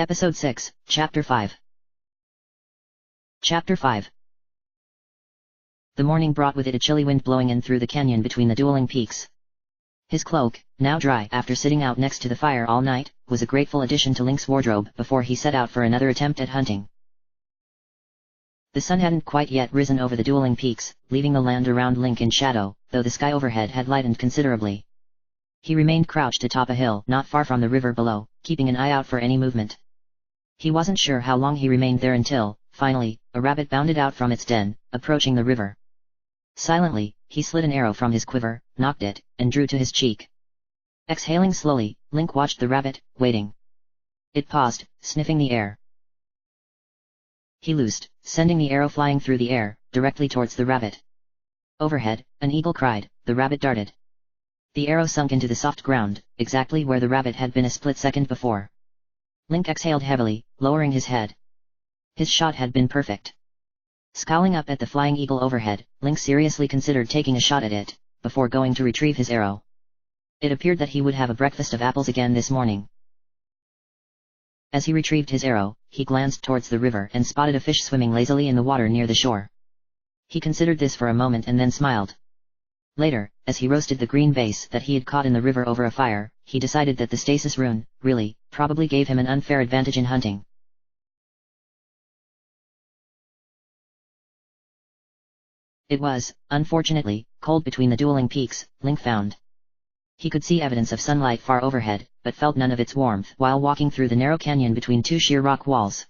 Episode 6, Chapter 5. Chapter 5. The morning brought with it a chilly wind blowing in through the canyon between the dueling peaks. His cloak, now dry after sitting out next to the fire all night, was a grateful addition to Link's wardrobe before he set out for another attempt at hunting. The sun hadn't quite yet risen over the dueling peaks, leaving the land around Link in shadow, though the sky overhead had lightened considerably. He remained crouched atop a hill not far from the river below, keeping an eye out for any movement. He wasn't sure how long he remained there until, finally, a rabbit bounded out from its den, approaching the river. Silently, he slid an arrow from his quiver, nocked it, and drew to his cheek. Exhaling slowly, Link watched the rabbit, waiting. It paused, sniffing the air. He loosed, sending the arrow flying through the air, directly towards the rabbit. Overhead, an eagle cried, the rabbit darted. The arrow sunk into the soft ground, exactly where the rabbit had been a split second before. Link exhaled heavily, lowering his head. His shot had been perfect. Scowling up at the flying eagle overhead, Link seriously considered taking a shot at it, before going to retrieve his arrow. It appeared that he would have a breakfast of apples again this morning. As he retrieved his arrow, he glanced towards the river and spotted a fish swimming lazily in the water near the shore. He considered this for a moment and then smiled. Later, as he roasted the green vase that he had caught in the river over a fire, he decided that the stasis rune, really, probably gave him an unfair advantage in hunting. It was, unfortunately, cold between the dueling peaks, Link found. He could see evidence of sunlight far overhead, but felt none of its warmth while walking through the narrow canyon between two sheer rock walls.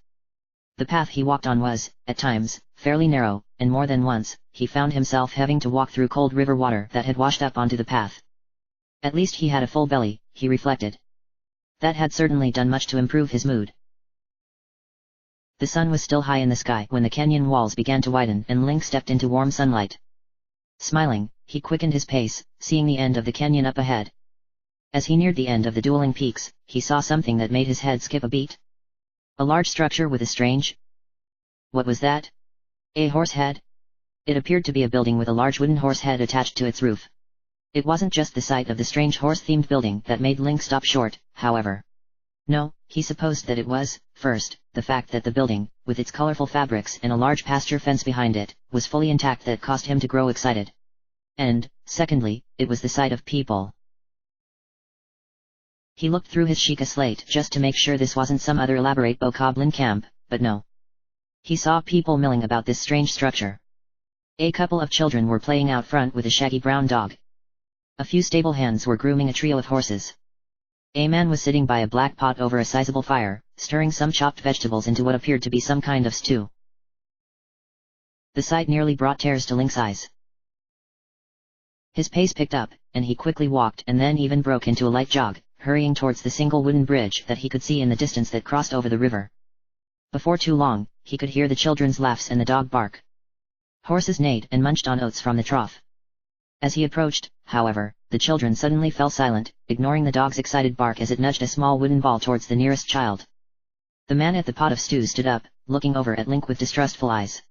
The path he walked on was, at times, fairly narrow, and more than once, he found himself having to walk through cold river water that had washed up onto the path. At least he had a full belly, he reflected. That had certainly done much to improve his mood. The sun was still high in the sky when the canyon walls began to widen and Link stepped into warm sunlight. Smiling, he quickened his pace, seeing the end of the canyon up ahead. As he neared the end of the dueling peaks, he saw something that made his head skip a beat. A large structure with a strange... What was that? A horse head? It appeared to be a building with a large wooden horse head attached to its roof. It wasn't just the sight of the strange horse-themed building that made Link stop short, however. No, he supposed that it was, first, the fact that the building, with its colorful fabrics and a large pasture fence behind it, was fully intact that caused him to grow excited. And, secondly, it was the sight of people. He looked through his Sheikah slate just to make sure this wasn't some other elaborate bokoblin camp, but no. He saw people milling about this strange structure. A couple of children were playing out front with a shaggy brown dog. A few stable hands were grooming a trio of horses. A man was sitting by a black pot over a sizable fire, stirring some chopped vegetables into what appeared to be some kind of stew. The sight nearly brought tears to Link's eyes. His pace picked up, and he quickly walked and then even broke into a light jog, hurrying towards the single wooden bridge that he could see in the distance that crossed over the river. Before too long, he could hear the children's laughs and the dog bark. Horses neighed and munched on oats from the trough. As he approached, however, the children suddenly fell silent, ignoring the dog's excited bark as it nudged a small wooden ball towards the nearest child. The man at the pot of stew stood up, looking over at Link with distrustful eyes.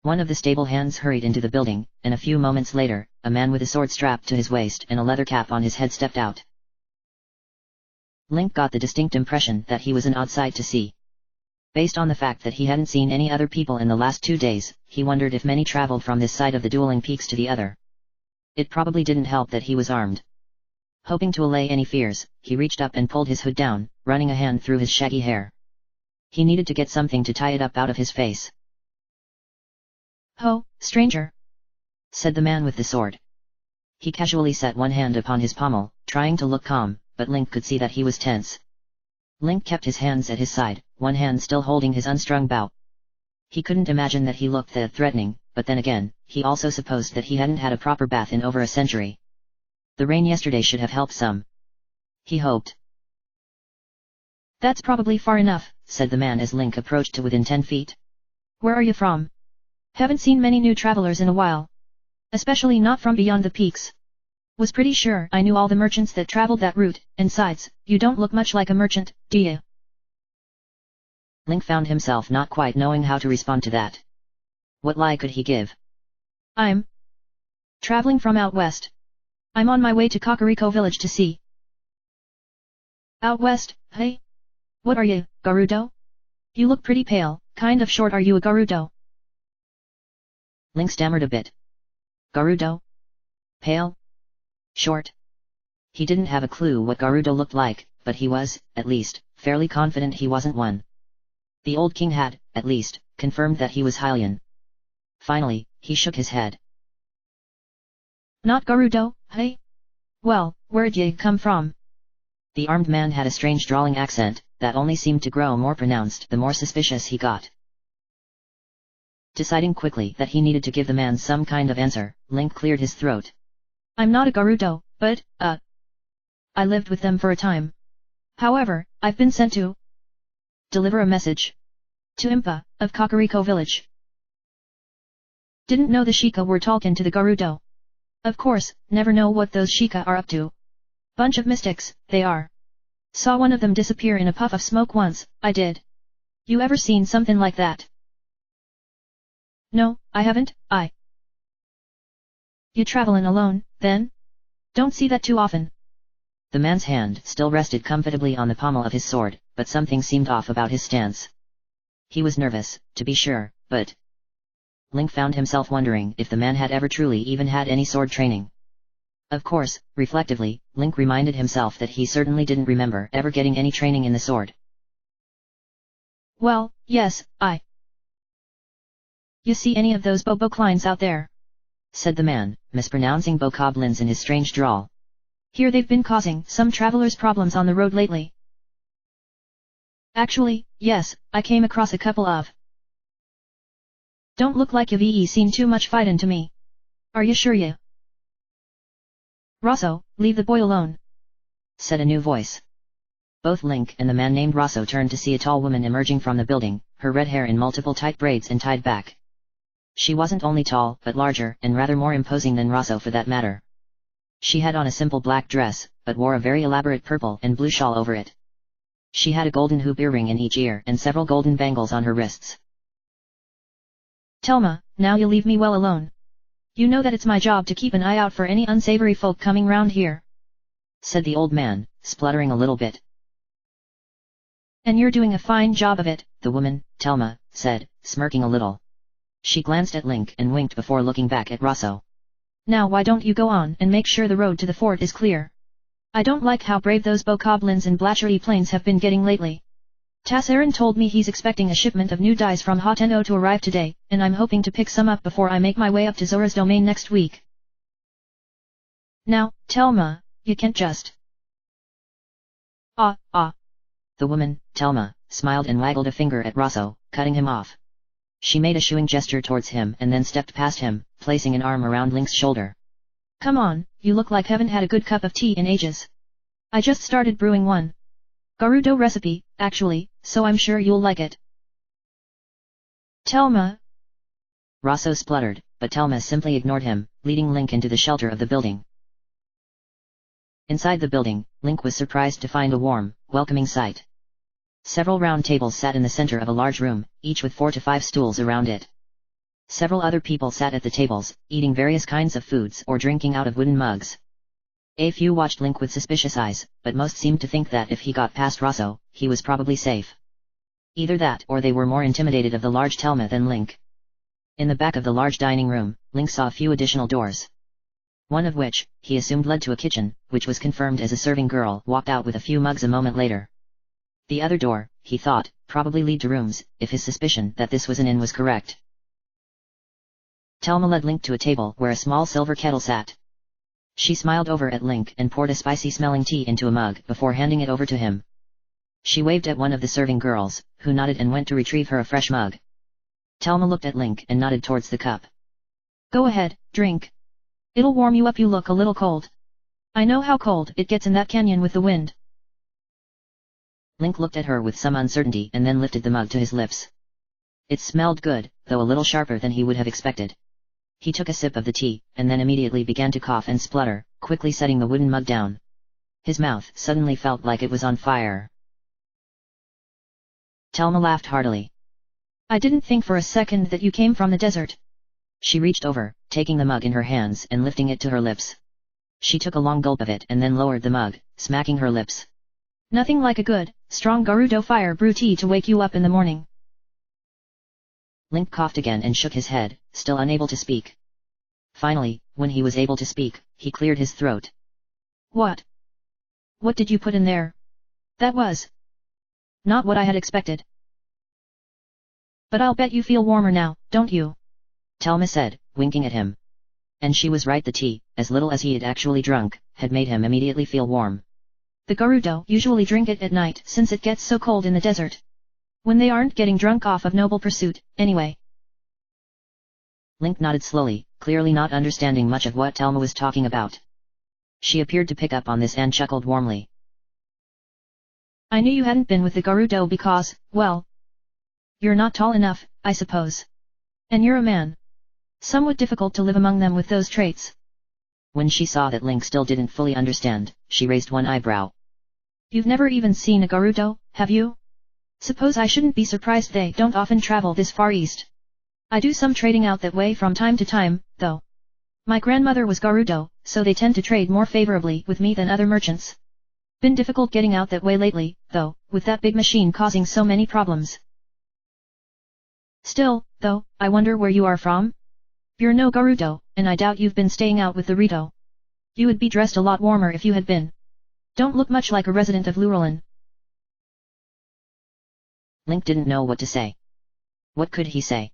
One of the stable hands hurried into the building, and a few moments later, a man with a sword strapped to his waist and a leather cap on his head stepped out. Link got the distinct impression that he was an odd sight to see. Based on the fact that he hadn't seen any other people in the last 2 days, he wondered if many traveled from this side of the dueling peaks to the other. It probably didn't help that he was armed. Hoping to allay any fears, he reached up and pulled his hood down, running a hand through his shaggy hair. He needed to get something to tie it up out of his face. "Ho, stranger," said the man with the sword. He casually set one hand upon his pommel, trying to look calm, but Link could see that he was tense. Link kept his hands at his side, one hand still holding his unstrung bow. He couldn't imagine that he looked that threatening, but then again, he also supposed that he hadn't had a proper bath in over a century. The rain yesterday should have helped some. He hoped. "That's probably far enough," said the man as Link approached to within 10 feet. "Where are you from? Haven't seen many new travelers in a while. Especially not from beyond the peaks. Was pretty sure I knew all the merchants that traveled that route, and sides, you don't look much like a merchant, do you?" Link found himself not quite knowing how to respond to that. What lie could he give? "I'm traveling from out west. I'm on my way to Kakariko village to see." "Out west, hey? What are you, Gerudo? You look pretty pale, kind of short. Are you a Gerudo? Link stammered a bit. Gerudo? Pale? Short? He didn't have a clue what Gerudo looked like, but he was, at least, fairly confident he wasn't one. The old king had, at least, confirmed that he was Hylian. Finally, he shook his head. Not Gerudo, hey? Well, where'd you come from? The armed man had a strange drawling accent, that only seemed to grow more pronounced the more suspicious he got. Deciding quickly that he needed to give the man some kind of answer, Link cleared his throat. I'm not a Gerudo, but, I lived with them for a time. However, I've been sent to deliver a message to Impa, of Kakariko village. Didn't know the Sheikah were talking to the Gerudo. Of course, never know what those Sheikah are up to. Bunch of mystics, they are. Saw one of them disappear in a puff of smoke once, I did. You ever seen something like that? No, I haven't. You travelin' alone, then? Don't see that too often. The man's hand still rested comfortably on the pommel of his sword, but something seemed off about his stance. He was nervous, to be sure, but Link found himself wondering if the man had ever truly even had any sword training. Of course, reflectively, Link reminded himself that he certainly didn't remember ever getting any training in the sword. Well, yes, You see any of those bokoblins out there? Said the man, mispronouncing bokoblins in his strange drawl. Here they've been causing some travelers problems on the road lately. Actually, yes, I came across a couple of. Don't look like you've seen too much fightin' to me. Are you sure you? Rosso, leave the boy alone. Said a new voice. Both Link and the man named Rosso turned to see a tall woman emerging from the building, her red hair in multiple tight braids and tied back. She wasn't only tall, but larger and rather more imposing than Rosso for that matter. She had on a simple black dress, but wore a very elaborate purple and blue shawl over it. She had a golden hoop earring in each ear and several golden bangles on her wrists. Telma, now you leave me well alone. You know that it's my job to keep an eye out for any unsavory folk coming round here. Said the old man, spluttering a little bit. And you're doing a fine job of it, the woman, Telma, said, smirking a little. She glanced at Link and winked before looking back at Rosso. Now why don't you go on and make sure the road to the fort is clear? I don't like how brave those bokoblins and Blatchery plains have been getting lately. ARan told me he's expecting a shipment of new dyes from Hoteno to arrive today, and I'm hoping to pick some up before I make my way up to Zora's domain next week. Now, Telma, you can't just... The woman, Telma, smiled and waggled a finger at Rosso, cutting him off. She made a shooing gesture towards him and then stepped past him, placing an arm around Link's shoulder. Come on, you look like haven't had a good cup of tea in ages. I just started brewing one Gerudo recipe, actually, so I'm sure you'll like it. Telma. Rosso spluttered, but Telma simply ignored him, leading Link into the shelter of the building. Inside the building, Link was surprised to find a warm, welcoming sight. Several round tables sat in the center of a large room, each with 4 to 5 stools around it. Several other people sat at the tables, eating various kinds of foods or drinking out of wooden mugs. A few watched Link with suspicious eyes, but most seemed to think that if he got past Rosso, he was probably safe. Either that or they were more intimidated of the large Telma than Link. In the back of the large dining room, Link saw a few additional doors. One of which, he assumed led to a kitchen, which was confirmed as a serving girl walked out with a few mugs a moment later. The other door, he thought, probably lead to rooms, if his suspicion that this was an inn was correct. Telma led Link to a table where a small silver kettle sat. She smiled over at Link and poured a spicy-smelling tea into a mug before handing it over to him. She waved at one of the serving girls, who nodded and went to retrieve her a fresh mug. Telma looked at Link and nodded towards the cup. Go ahead, drink. It'll warm you up. You look a little cold. I know how cold it gets in that canyon with the wind. Link looked at her with some uncertainty and then lifted the mug to his lips. It smelled good, though a little sharper than he would have expected. He took a sip of the tea, and then immediately began to cough and splutter, quickly setting the wooden mug down. His mouth suddenly felt like it was on fire. Telma laughed heartily. I didn't think for a second that you came from the desert. She reached over, taking the mug in her hands and lifting it to her lips. She took a long gulp of it and then lowered the mug, smacking her lips. Nothing like a good, strong Gerudo fire brew tea to wake you up in the morning. Link coughed again and shook his head, still unable to speak. Finally, when he was able to speak, he cleared his throat. What? What did you put in there? That was not what I had expected. But I'll bet you feel warmer now, don't you? Telma said, winking at him. And she was right, the tea, as little as he had actually drunk, had made him immediately feel warm. The Gerudo usually drink it at night since it gets so cold in the desert. When they aren't getting drunk off of noble pursuit, anyway. Link nodded slowly, clearly not understanding much of what Telma was talking about. She appeared to pick up on this and chuckled warmly. I knew you hadn't been with the Gerudo because, well, you're not tall enough, I suppose. And you're a man. Somewhat difficult to live among them with those traits. When she saw that Link still didn't fully understand, she raised one eyebrow. You've never even seen a Gerudo, have you? Suppose I shouldn't be surprised they don't often travel this far east. I do some trading out that way from time to time, though. My grandmother was Gerudo, so they tend to trade more favorably with me than other merchants. Been difficult getting out that way lately, though, with that big machine causing so many problems. Still, though, I wonder where you are from? You're no Gerudo, and I doubt you've been staying out with the Rito. You would be dressed a lot warmer if you had been. Don't look much like a resident of Lurelin. Link didn't know what to say. What could he say?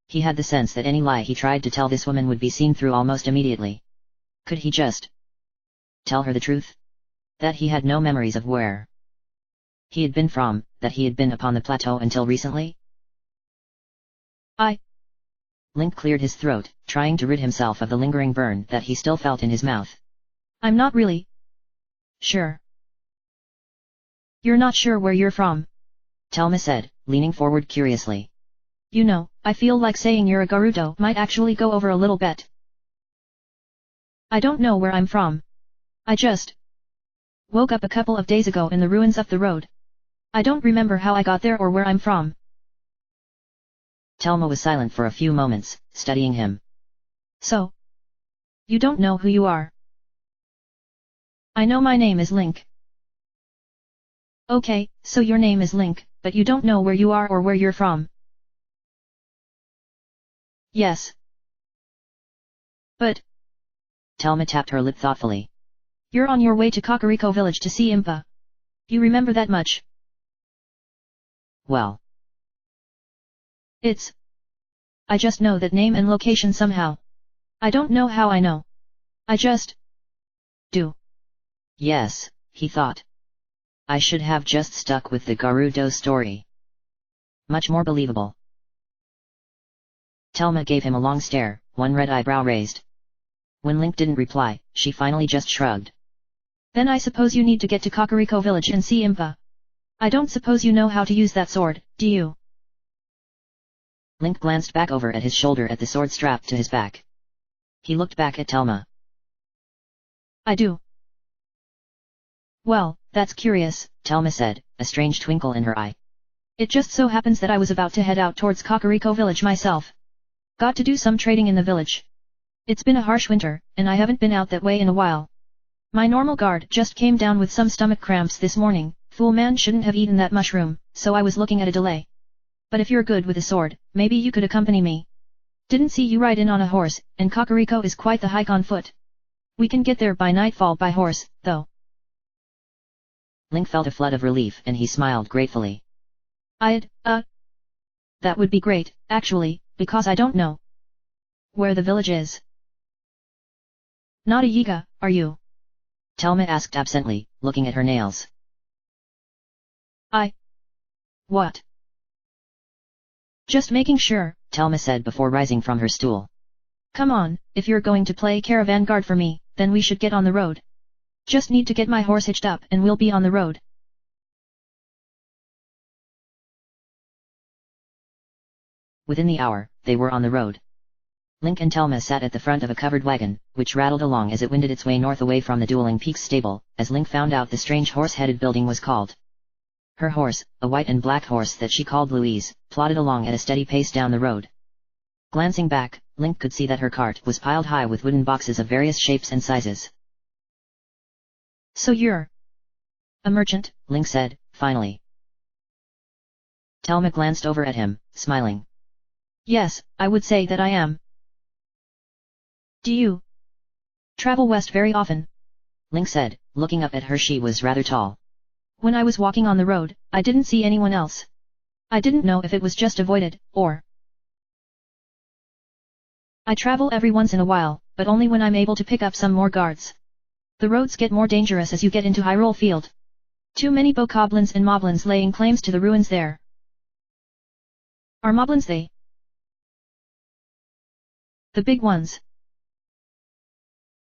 He had the sense that any lie he tried to tell this woman would be seen through almost immediately. Could he just tell her the truth? That he had no memories of where he had been from, that he had been upon the plateau until recently? Link cleared his throat, trying to rid himself of the lingering burn that he still felt in his mouth. I'm not really sure. You're not sure where you're from? Telma said, leaning forward curiously. You know, I feel like saying you're a Gerudo might actually go over a little bit. I don't know where I'm from. I just woke up a couple of days ago in the ruins up the road. I don't remember how I got there or where I'm from. Telma was silent for a few moments, studying him. So? You don't know who you are? I know my name is Link. Okay, so your name is Link, but you don't know where you are or where you're from. Yes. But... Telma tapped her lip thoughtfully. You're on your way to Kakariko village to see Impa. You remember that much? Well. I just know that name and location somehow. I don't know how I know. I just do. Yes, he thought. I should have just stuck with the Gerudo story. Much more believable. Telma gave him a long stare, one red eyebrow raised. When Link didn't reply, she finally just shrugged. Then I suppose you need to get to Kakariko village and see Impa. I don't suppose you know how to use that sword, do you? Link glanced back over at his shoulder at the sword strapped to his back. He looked back at Telma. I do. Well, that's curious, Telma said, a strange twinkle in her eye. It just so happens that I was about to head out towards Kakariko village myself. Got to do some trading in the village. It's been a harsh winter, and I haven't been out that way in a while. My normal guard just came down with some stomach cramps this morning. Fool man shouldn't have eaten that mushroom, so I was looking at a delay. But if you're good with a sword, maybe you could accompany me. Didn't see you ride in on a horse, and Kakariko is quite the hike on foot. We can get there by nightfall by horse, though. Link felt a flood of relief and he smiled gratefully. That would be great, actually, because I don't know where the village is. Not a Yiga, are you? Telma asked absently, looking at her nails. What? Just making sure, Telma said before rising from her stool. Come on, if you're going to play caravan guard for me, then we should get on the road. Just need to get my horse hitched up and we'll be on the road. Within the hour, they were on the road. Link and Telma sat at the front of a covered wagon, which rattled along as it wended its way north away from the Dueling Peaks stable, as Link found out the strange horse-headed building was called. Her horse, a white and black horse that she called Louise, plodded along at a steady pace down the road. Glancing back, Link could see that her cart was piled high with wooden boxes of various shapes and sizes. So you're a merchant, Link said, finally. Telma glanced over at him, smiling. Yes, I would say that I am. Do you travel west very often? Link said, looking up at her. She was rather tall. When I was walking on the road, I didn't see anyone else. I didn't know if it was just avoided, or... I travel every once in a while, but only when I'm able to pick up some more guards. The roads get more dangerous as you get into Hyrule Field. Too many bokoblins and moblins laying claims to the ruins there. Are moblins they? The big ones.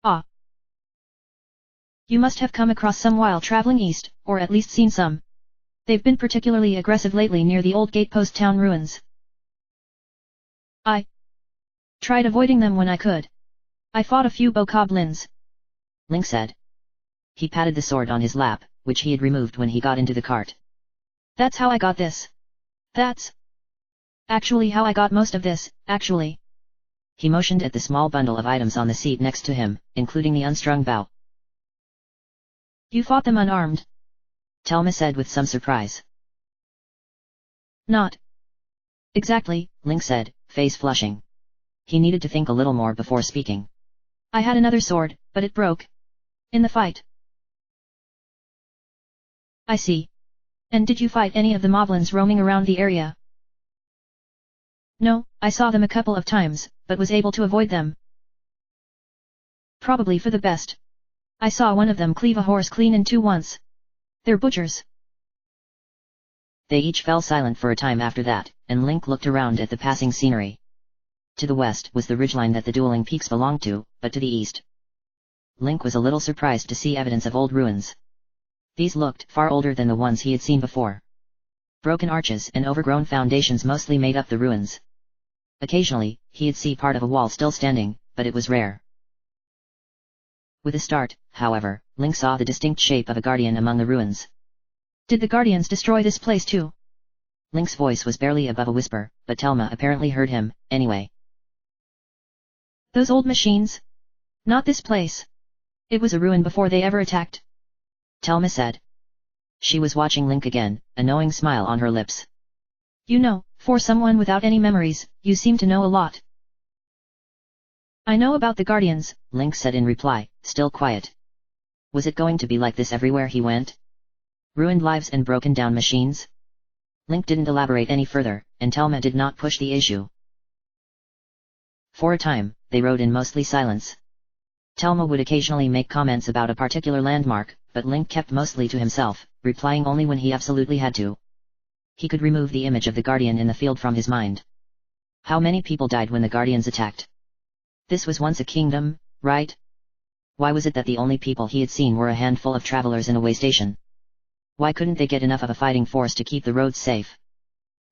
Ah. You must have come across some while traveling east, or at least seen some. They've been particularly aggressive lately near the old gatepost town ruins. I tried avoiding them when I could. I fought a few bokoblins. Link said. He patted the sword on his lap, which he had removed when he got into the cart. That's how I got this. That's actually how I got most of this, actually. He motioned at the small bundle of items on the seat next to him, including the unstrung bow. You fought them unarmed? Telma said with some surprise. Not exactly, Link said, face flushing. He needed to think a little more before speaking. I had another sword, but it broke in the fight. I see. And did you fight any of the moblins roaming around the area? No, I saw them a couple of times, but was able to avoid them. Probably for the best. I saw one of them cleave a horse clean in two once. They're butchers. They each fell silent for a time after that, and Link looked around at the passing scenery. To the west was the ridgeline that the dueling peaks belonged to, but to the east. Link was a little surprised to see evidence of old ruins. These looked far older than the ones he had seen before. Broken arches and overgrown foundations mostly made up the ruins. Occasionally, he'd see part of a wall still standing, but it was rare. With a start, however, Link saw the distinct shape of a guardian among the ruins. Did the guardians destroy this place too? Link's voice was barely above a whisper, but Telma apparently heard him, anyway. Those old machines? Not this place. It was a ruin before they ever attacked. Telma said. She was watching Link again, a knowing smile on her lips. You know, for someone without any memories, you seem to know a lot. I know about the guardians, Link said in reply, still quiet. Was it going to be like this everywhere he went? Ruined lives and broken down machines? Link didn't elaborate any further, and Telma did not push the issue. For a time, they rode in mostly silence. Telma would occasionally make comments about a particular landmark, but Link kept mostly to himself, replying only when he absolutely had to. He could remove the image of the Guardian in the field from his mind. How many people died when the Guardians attacked? This was once a kingdom, right? Why was it that the only people he had seen were a handful of travelers in a way station? Why couldn't they get enough of a fighting force to keep the roads safe?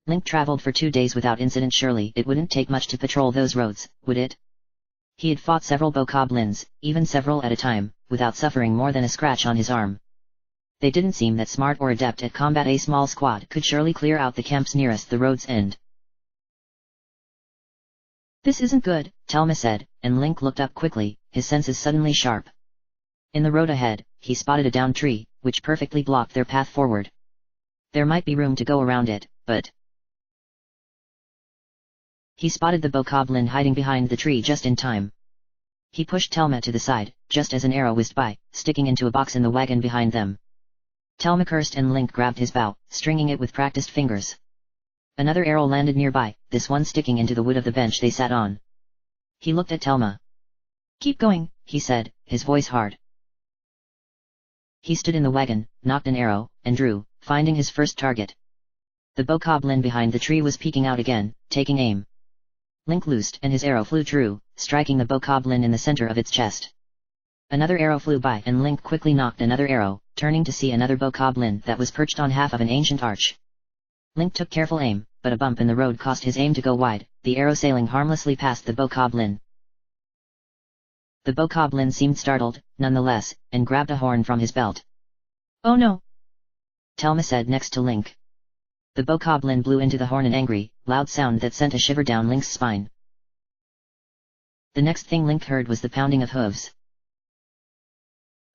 Link traveled for 2 days without incident. Surely it wouldn't take much to patrol those roads, would it? He had fought several bokoblins, even several at a time, without suffering more than a scratch on his arm. They didn't seem that smart or adept at combat. A small squad could surely clear out the camps nearest the road's end. This isn't good, Telma said, and Link looked up quickly, his senses suddenly sharp. In the road ahead, he spotted a downed tree, which perfectly blocked their path forward. There might be room to go around it, but... He spotted the bokoblin hiding behind the tree just in time. He pushed Telma to the side, just as an arrow whizzed by, sticking into a box in the wagon behind them. Telma cursed and Link grabbed his bow, stringing it with practiced fingers. Another arrow landed nearby, this one sticking into the wood of the bench they sat on. He looked at Telma. Keep going, he said, his voice hard. He stood in the wagon, knocked an arrow, and drew, finding his first target. The bokoblin behind the tree was peeking out again, taking aim. Link loosed and his arrow flew true, striking the bokoblin in the center of its chest. Another arrow flew by and Link quickly knocked another arrow, turning to see another bokoblin that was perched on half of an ancient arch. Link took careful aim, but a bump in the road caused his aim to go wide, the arrow sailing harmlessly past the bokoblin. The bokoblin seemed startled, nonetheless, and grabbed a horn from his belt. Oh no! Telma said next to Link. The bokoblin blew into the horn an angry, loud sound that sent a shiver down Link's spine. The next thing Link heard was the pounding of hooves.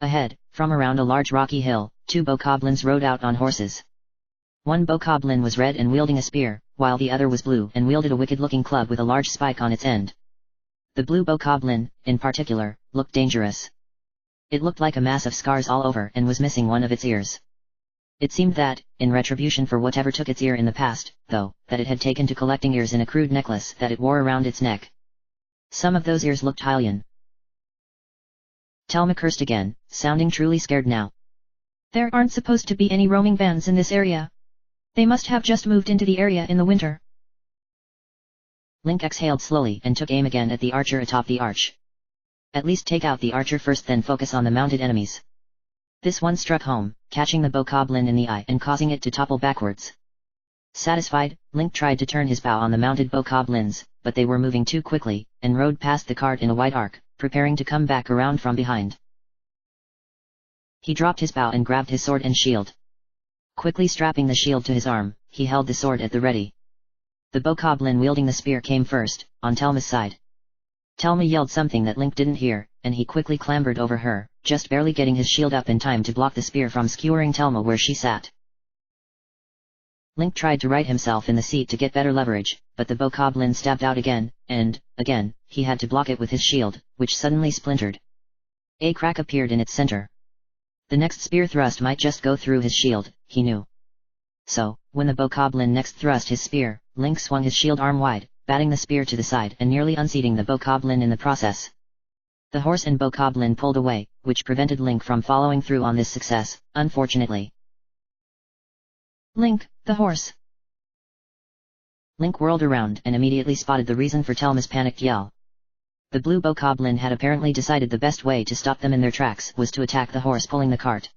Ahead, from around a large rocky hill, 2 bokoblins rode out on horses. One bokoblin was red and wielding a spear, while the other was blue and wielded a wicked-looking club with a large spike on its end. The blue bokoblin, in particular, looked dangerous. It looked like a mass of scars all over and was missing one of its ears. It seemed that, in retribution for whatever took its ear in the past, though, that it had taken to collecting ears in a crude necklace that it wore around its neck. Some of those ears looked Hylian. Telma cursed again, sounding truly scared now. There aren't supposed to be any roaming bands in this area. They must have just moved into the area in the winter. Link exhaled slowly and took aim again at the archer atop the arch. At least take out the archer first, then focus on the mounted enemies. This one struck home, catching the bokoblin in the eye and causing it to topple backwards. Satisfied, Link tried to turn his bow on the mounted bokoblins, but they were moving too quickly, and rode past the cart in a wide arc, preparing to come back around from behind. He dropped his bow and grabbed his sword and shield. Quickly strapping the shield to his arm, he held the sword at the ready. The bokoblin wielding the spear came first, on Telma's side. Telma yelled something that Link didn't hear, and he quickly clambered over her, just barely getting his shield up in time to block the spear from skewering Telma where she sat. Link tried to right himself in the seat to get better leverage, but the bokoblin stabbed out again, and, again, he had to block it with his shield, which suddenly splintered. A crack appeared in its center. The next spear thrust might just go through his shield, he knew. So, when the bokoblin next thrust his spear, Link swung his shield arm wide, batting the spear to the side and nearly unseating the bokoblin in the process. The horse and bokoblin pulled away, which prevented Link from following through on this success, unfortunately. Link, the horse. Link whirled around and immediately spotted the reason for Telma's panicked yell. The blue bokoblin had apparently decided the best way to stop them in their tracks was to attack the horse pulling the cart.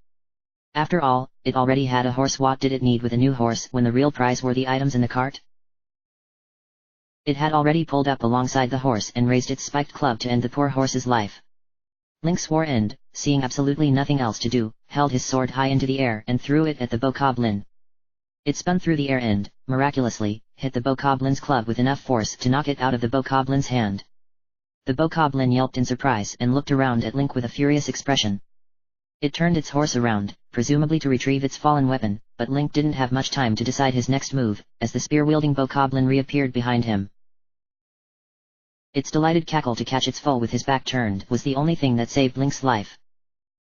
After all, it already had a horse. What did it need with a new horse when the real prize were the items in the cart? It had already pulled up alongside the horse and raised its spiked club to end the poor horse's life. Link swore and, seeing absolutely nothing else to do, held his sword high into the air and threw it at the bokoblin. It spun through the air and, miraculously, hit the bokoblin's club with enough force to knock it out of the bokoblin's hand. The bokoblin yelped in surprise and looked around at Link with a furious expression. It turned its horse around, presumably to retrieve its fallen weapon, but Link didn't have much time to decide his next move, as the spear-wielding bokoblin reappeared behind him. Its delighted cackle to catch its foe with his back turned was the only thing that saved Link's life.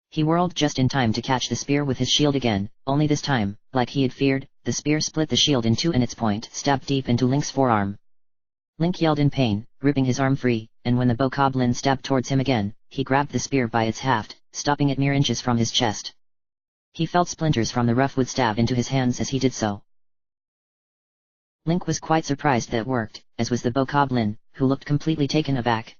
He whirled just in time to catch the spear with his shield again, only this time, like he had feared, the spear split the shield in two and its point stabbed deep into Link's forearm. Link yelled in pain, ripping his arm free, and when the bokoblin stabbed towards him again, he grabbed the spear by its haft, stopping it mere inches from his chest. He felt splinters from the rough wood stab into his hands as he did so. Link was quite surprised that it worked, as was the bokoblin, who looked completely taken aback.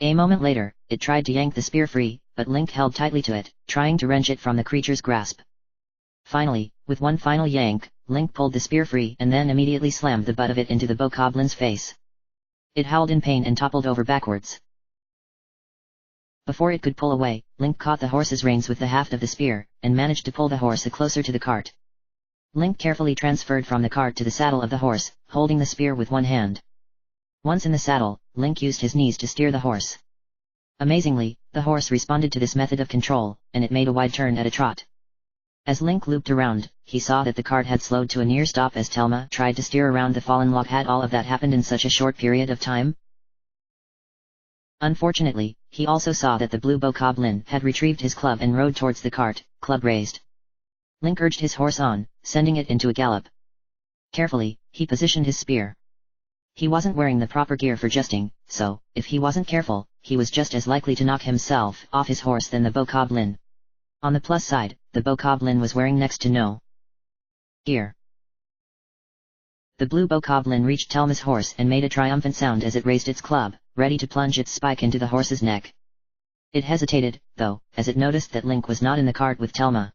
A moment later, it tried to yank the spear free, but Link held tightly to it, trying to wrench it from the creature's grasp. Finally, with one final yank, Link pulled the spear free and then immediately slammed the butt of it into the bokoblin's face. It howled in pain and toppled over backwards. Before it could pull away, Link caught the horse's reins with the haft of the spear, and managed to pull the horse closer to the cart. Link carefully transferred from the cart to the saddle of the horse, holding the spear with one hand. Once in the saddle, Link used his knees to steer the horse. Amazingly, the horse responded to this method of control, and it made a wide turn at a trot. As Link looped around, he saw that the cart had slowed to a near stop as Telma tried to steer around the fallen log. Had all of that happened in such a short period of time? Unfortunately, he also saw that the blue bokoblin had retrieved his club and rode towards the cart, club raised. Link urged his horse on, sending it into a gallop. Carefully, he positioned his spear. He wasn't wearing the proper gear for jesting, so, if he wasn't careful, he was just as likely to knock himself off his horse than the bokoblin. On the plus side, the bokoblin was wearing next to no gear. The blue bokoblin reached Telma's horse and made a triumphant sound as it raised its club, ready to plunge its spike into the horse's neck. It hesitated, though, as it noticed that Link was not in the cart with Telma.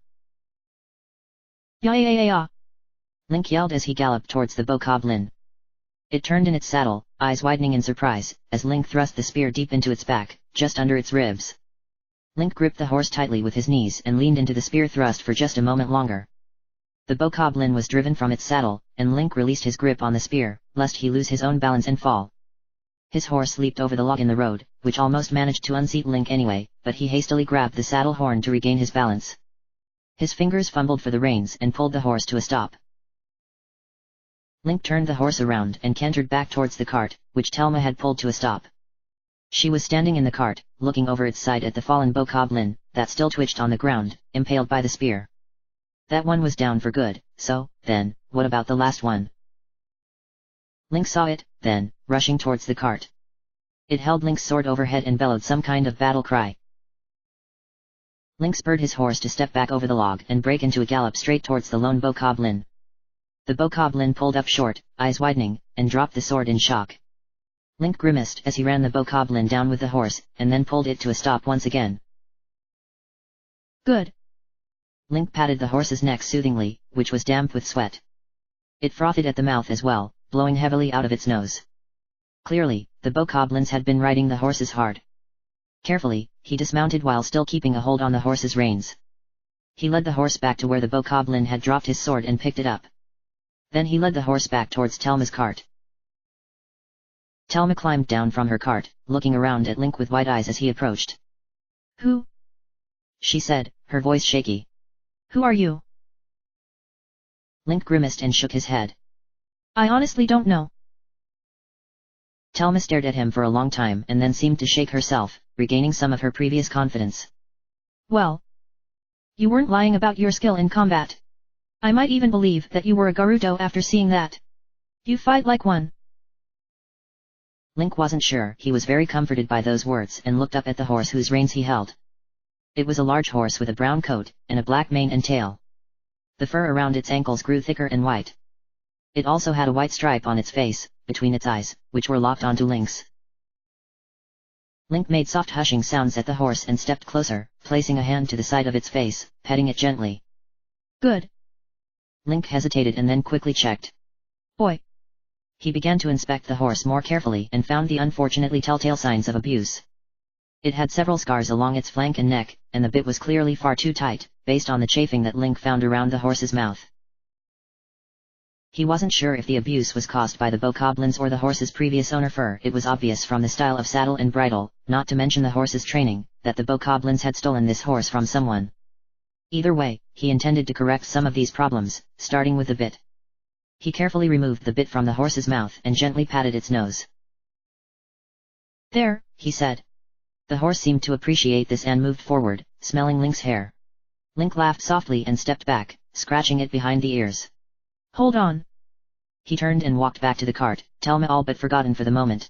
Ya! Link yelled as he galloped towards the bokoblin. It turned in its saddle, eyes widening in surprise, as Link thrust the spear deep into its back, just under its ribs. Link gripped the horse tightly with his knees and leaned into the spear thrust for just a moment longer. The bokoblin was driven from its saddle, and Link released his grip on the spear, lest he lose his own balance and fall. His horse leaped over the log in the road, which almost managed to unseat Link anyway, but he hastily grabbed the saddle horn to regain his balance. His fingers fumbled for the reins and pulled the horse to a stop. Link turned the horse around and cantered back towards the cart, which Telma had pulled to a stop. She was standing in the cart, looking over its side at the fallen bokoblin, that still twitched on the ground, impaled by the spear. That one was down for good, so, then, what about the last one? Link saw it, then, rushing towards the cart. It held Link's sword overhead and bellowed some kind of battle cry. Link spurred his horse to step back over the log and break into a gallop straight towards the lone bokoblin. The bokoblin pulled up short, eyes widening, and dropped the sword in shock. Link grimaced as he ran the bokoblin down with the horse, and then pulled it to a stop once again. Good. Link patted the horse's neck soothingly, which was damp with sweat. It frothed at the mouth as well, blowing heavily out of its nose. Clearly, the bokoblins had been riding the horses hard. Carefully, he dismounted while still keeping a hold on the horse's reins. He led the horse back to where the bokoblin had dropped his sword and picked it up. Then he led the horse back towards Telma's cart. Telma climbed down from her cart, looking around at Link with wide eyes as he approached. Who? She said, her voice shaky. Who are you? Link grimaced and shook his head. I honestly don't know. Telma stared at him for a long time and then seemed to shake herself, regaining some of her previous confidence. Well. You weren't lying about your skill in combat. I might even believe that you were a Garuto after seeing that. You fight like one. Link wasn't sure. He was very comforted by those words and looked up at the horse whose reins he held. It was a large horse with a brown coat, and a black mane and tail. The fur around its ankles grew thicker and white. It also had a white stripe on its face, between its eyes, which were locked onto Link's. Link made soft hushing sounds at the horse and stepped closer, placing a hand to the side of its face, petting it gently. Good. Link hesitated and then quickly checked. Boy. He began to inspect the horse more carefully and found the unfortunately telltale signs of abuse. It had several scars along its flank and neck, and the bit was clearly far too tight, based on the chafing that Link found around the horse's mouth. He wasn't sure if the abuse was caused by the bokoblins or the horse's previous owner, for it was obvious from the style of saddle and bridle, not to mention the horse's training, that the bokoblins had stolen this horse from someone. Either way, he intended to correct some of these problems, starting with the bit. He carefully removed the bit from the horse's mouth and gently patted its nose. There, he said. The horse seemed to appreciate this and moved forward, smelling Link's hair. Link laughed softly and stepped back, scratching it behind the ears. Hold on. He turned and walked back to the cart, Telma all but forgotten for the moment.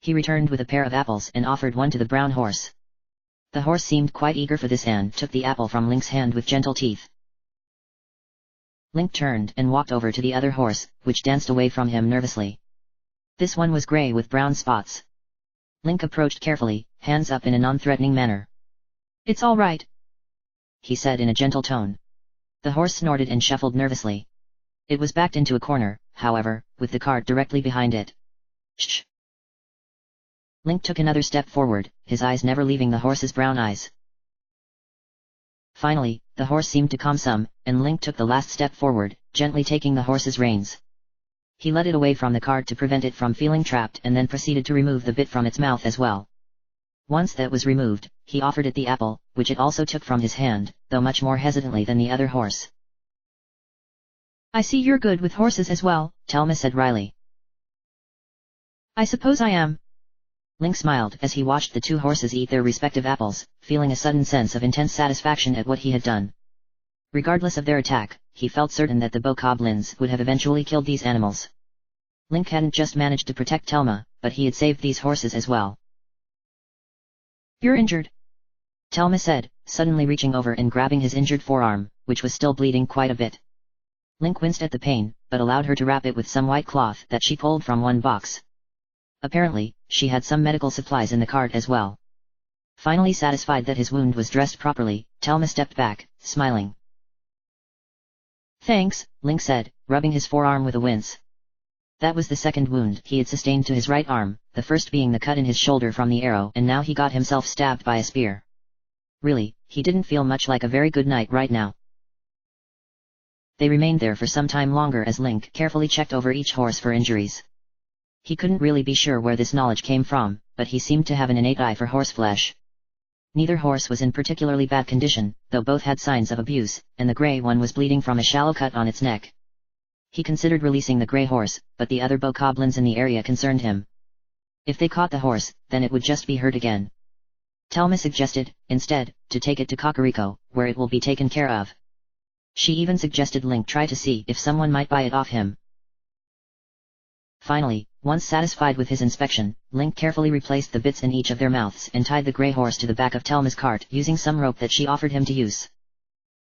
He returned with a pair of apples and offered one to the brown horse. The horse seemed quite eager for this and took the apple from Link's hand with gentle teeth. Link turned and walked over to the other horse, which danced away from him nervously. This one was gray with brown spots. Link approached carefully, hands up in a non-threatening manner. It's all right, he said in a gentle tone. The horse snorted and shuffled nervously. It was backed into a corner, however, with the cart directly behind it. Shh! Link took another step forward, his eyes never leaving the horse's brown eyes. Finally, the horse seemed to calm some, and Link took the last step forward, gently taking the horse's reins. He led it away from the cart to prevent it from feeling trapped and then proceeded to remove the bit from its mouth as well. Once that was removed, he offered it the apple, which it also took from his hand, though much more hesitantly than the other horse. I see you're good with horses as well, Telma said wryly. I suppose I am. Link smiled as he watched the two horses eat their respective apples, feeling a sudden sense of intense satisfaction at what he had done. Regardless of their attack, he felt certain that the bokoblins would have eventually killed these animals. Link hadn't just managed to protect Telma, but he had saved these horses as well. You're injured, Telma said, suddenly reaching over and grabbing his injured forearm, which was still bleeding quite a bit. Link winced at the pain, but allowed her to wrap it with some white cloth that she pulled from one box. Apparently, she had some medical supplies in the cart as well. Finally satisfied that his wound was dressed properly, Telma stepped back, smiling. Thanks, Link said, rubbing his forearm with a wince. That was the second wound he had sustained to his right arm, the first being the cut in his shoulder from the arrow, and now he got himself stabbed by a spear. Really, he didn't feel much like a very good night right now. They remained there for some time longer as Link carefully checked over each horse for injuries. He couldn't really be sure where this knowledge came from, but he seemed to have an innate eye for horseflesh. Neither horse was in particularly bad condition, though both had signs of abuse, and the gray one was bleeding from a shallow cut on its neck. He considered releasing the grey horse, but the other bokoblins in the area concerned him. If they caught the horse, then it would just be hurt again. Telma suggested, instead, to take it to Kakariko, where it will be taken care of. She even suggested Link try to see if someone might buy it off him. Finally, once satisfied with his inspection, Link carefully replaced the bits in each of their mouths and tied the grey horse to the back of Telma's cart using some rope that she offered him to use.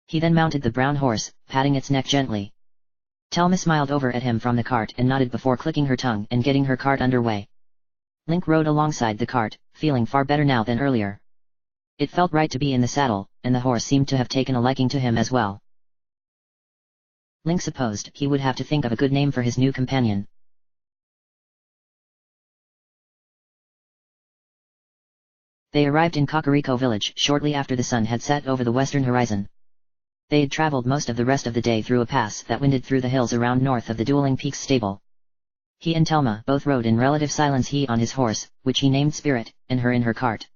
He then mounted the brown horse, patting its neck gently. Telma smiled over at him from the cart and nodded before clicking her tongue and getting her cart underway. Link rode alongside the cart, feeling far better now than earlier. It felt right to be in the saddle, and the horse seemed to have taken a liking to him as well. Link supposed he would have to think of a good name for his new companion. They arrived in Kakariko village shortly after the sun had set over the western horizon. They had traveled most of the rest of the day through a pass that winded through the hills around north of the Dueling Peaks stable. He and Telma both rode in relative silence, he on his horse, which he named Spirit, and her in her cart.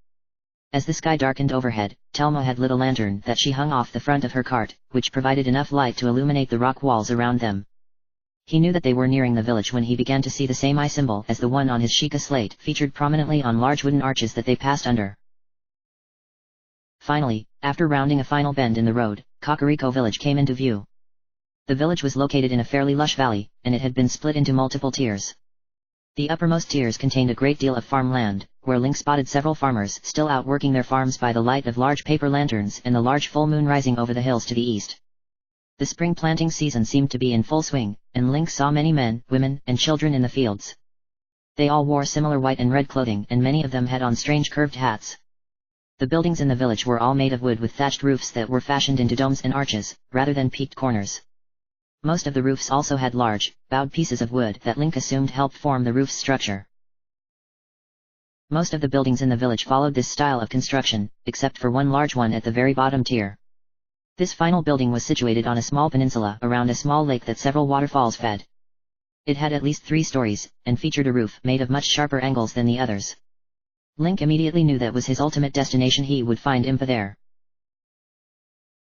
As the sky darkened overhead, Telma had lit a lantern that she hung off the front of her cart, which provided enough light to illuminate the rock walls around them. He knew that they were nearing the village when he began to see the same eye symbol as the one on his Sheikah slate featured prominently on large wooden arches that they passed under. Finally, after rounding a final bend in the road, Kakariko village came into view. The village was located in a fairly lush valley, and it had been split into multiple tiers. The uppermost tiers contained a great deal of farmland, where Link spotted several farmers still out working their farms by the light of large paper lanterns and the large full moon rising over the hills to the east. The spring planting season seemed to be in full swing, and Link saw many men, women, and children in the fields. They all wore similar white and red clothing, and many of them had on strange curved hats. The buildings in the village were all made of wood with thatched roofs that were fashioned into domes and arches, rather than peaked corners. Most of the roofs also had large, bowed pieces of wood that Link assumed helped form the roof's structure. Most of the buildings in the village followed this style of construction, except for one large one at the very bottom tier. This final building was situated on a small peninsula around a small lake that several waterfalls fed. It had at least 3 stories, and featured a roof made of much sharper angles than the others. Link immediately knew that was his ultimate destination. He would find Impa there.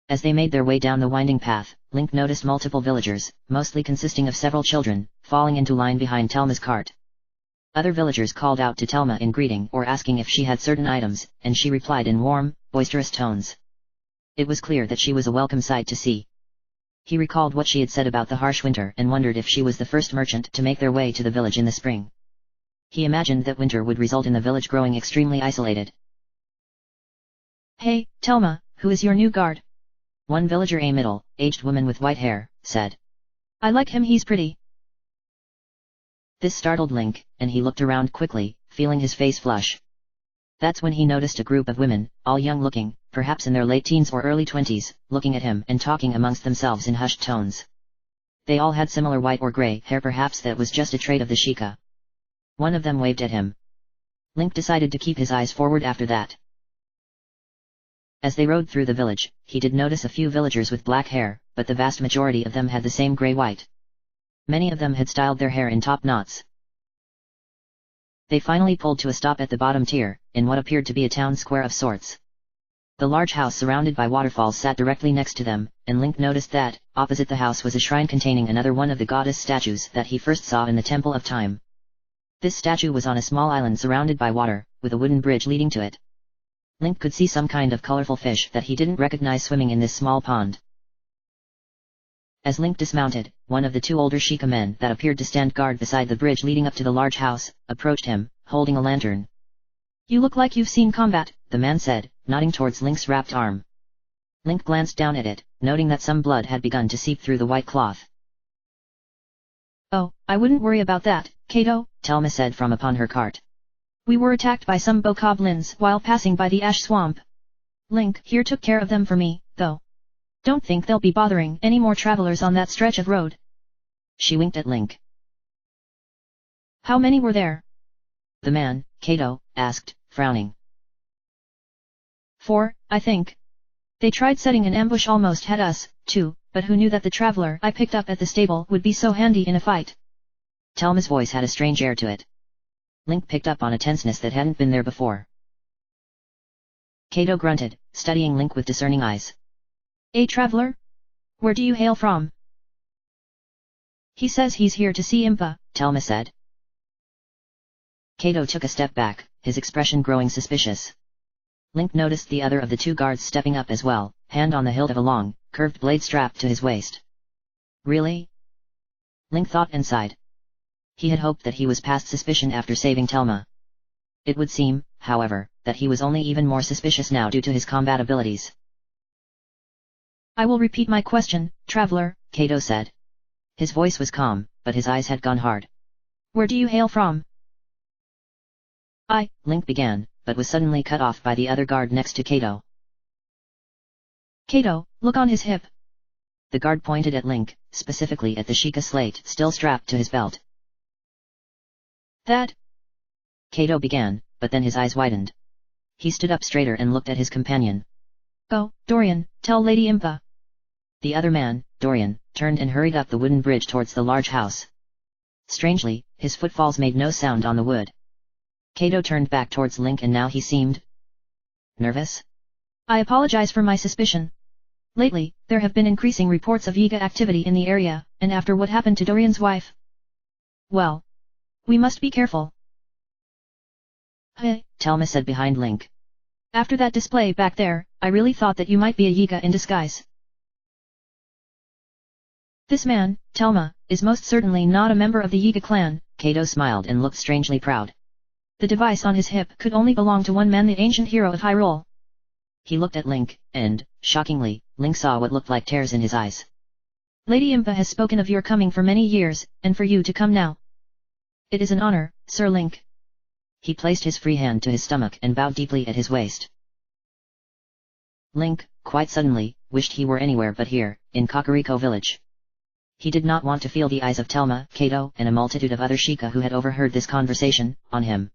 As they made their way down the winding path, Link noticed multiple villagers, mostly consisting of several children, falling into line behind Telma's cart. Other villagers called out to Telma in greeting or asking if she had certain items, and she replied in warm, boisterous tones. It was clear that she was a welcome sight to see. He recalled what she had said about the harsh winter and wondered if she was the first merchant to make their way to the village in the spring. He imagined that winter would result in the village growing extremely isolated. "Hey, Telma, who is your new guard?" One villager, a middle-aged woman with white hair, said. "I like him, he's pretty." This startled Link, and he looked around quickly, feeling his face flush. That's when he noticed a group of women, all young-looking, perhaps in their late teens or early 20s, looking at him and talking amongst themselves in hushed tones. They all had similar white or grey hair, perhaps that was just a trait of the Sheikah. One of them waved at him. Link decided to keep his eyes forward after that. As they rode through the village, he did notice a few villagers with black hair, but the vast majority of them had the same grey-white. Many of them had styled their hair in top knots. They finally pulled to a stop at the bottom tier, in what appeared to be a town square of sorts. The large house surrounded by waterfalls sat directly next to them, and Link noticed that, opposite the house was a shrine containing another one of the goddess statues that he first saw in the Temple of Time. This statue was on a small island surrounded by water, with a wooden bridge leading to it. Link could see some kind of colorful fish that he didn't recognize swimming in this small pond. As Link dismounted, one of the 2 older Sheikah men that appeared to stand guard beside the bridge leading up to the large house, approached him, holding a lantern. "You look like you've seen combat," the man said, nodding towards Link's wrapped arm. Link glanced down at it, noting that some blood had begun to seep through the white cloth. "Oh, I wouldn't worry about that, Kato," Telma said from upon her cart. "We were attacked by some bokoblins while passing by the ash swamp. Link here took care of them for me, though. Don't think they'll be bothering any more travelers on that stretch of road." She winked at Link. "How many were there?" the man, Kato, asked, frowning. 4, I think. They tried setting an ambush, almost had us, too, but who knew that the traveler I picked up at the stable would be so handy in a fight?" Telma's voice had a strange air to it. Link picked up on a tenseness that hadn't been there before. Kato grunted, studying Link with discerning eyes. "A traveler? Where do you hail from?" He says he's here to see Impa, Telma said. Kato took a step back, his expression growing suspicious. Link noticed the other of the two guards stepping up as well, hand on the hilt of a long, curved blade strapped to his waist. Really? Link thought and sighed. He had hoped that he was past suspicion after saving Telma. It would seem, however, that he was only even more suspicious now due to his combat abilities. I will repeat my question, traveler, Kato said. His voice was calm, but his eyes had gone hard. Where do you hail from? Link began, but was suddenly cut off by the other guard next to Kato. Kato, look on his hip. The guard pointed at Link, specifically at the Sheikah slate still strapped to his belt. That? Kato began, but then his eyes widened. He stood up straighter and looked at his companion. Go, Dorian, tell Lady Impa. The other man, Dorian, turned and hurried up the wooden bridge towards the large house. Strangely, his footfalls made no sound on the wood. Kato turned back towards Link and now he seemed nervous. I apologize for my suspicion. Lately, there have been increasing reports of Yiga activity in the area, and after what happened to Dorian's wife. Well, we must be careful. Hey, Telma said behind Link. After that display back there, I really thought that you might be a Yiga in disguise. This man, Telma, is most certainly not a member of the Yiga clan. Kato smiled and looked strangely proud. The device on his hip could only belong to one man, the ancient hero of Hyrule. He looked at Link, and, shockingly, Link saw what looked like tears in his eyes. Lady Impa has spoken of your coming for many years, and for you to come now. It is an honor, Sir Link. He placed his free hand to his stomach and bowed deeply at his waist. Link, quite suddenly, wished he were anywhere but here, in Kakariko village. He did not want to feel the eyes of Telma, Kato, and a multitude of other Sheikah who had overheard this conversation, on him.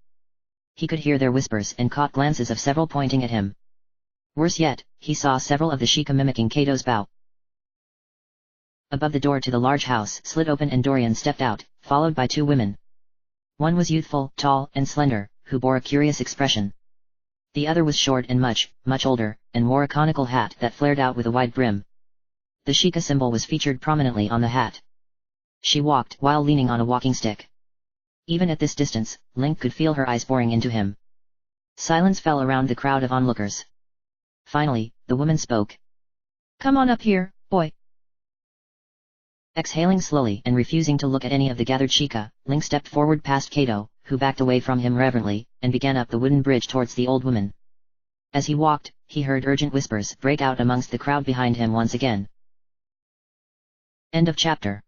He could hear their whispers and caught glances of several pointing at him. Worse yet, he saw several of the Sheikah mimicking Kato's bow. Above the door to the large house slid open and Dorian stepped out, followed by two women. One was youthful, tall, and slender, who bore a curious expression. The other was short and much older, and wore a conical hat that flared out with a wide brim. The Sheikah symbol was featured prominently on the hat. She walked while leaning on a walking stick. Even at this distance, Link could feel her eyes boring into him. Silence fell around the crowd of onlookers. Finally, the woman spoke. Come on up here, boy. Exhaling slowly and refusing to look at any of the gathered Sheikah, Link stepped forward past Kato, who backed away from him reverently, and began up the wooden bridge towards the old woman. As he walked, he heard urgent whispers break out amongst the crowd behind him once again. End of chapter.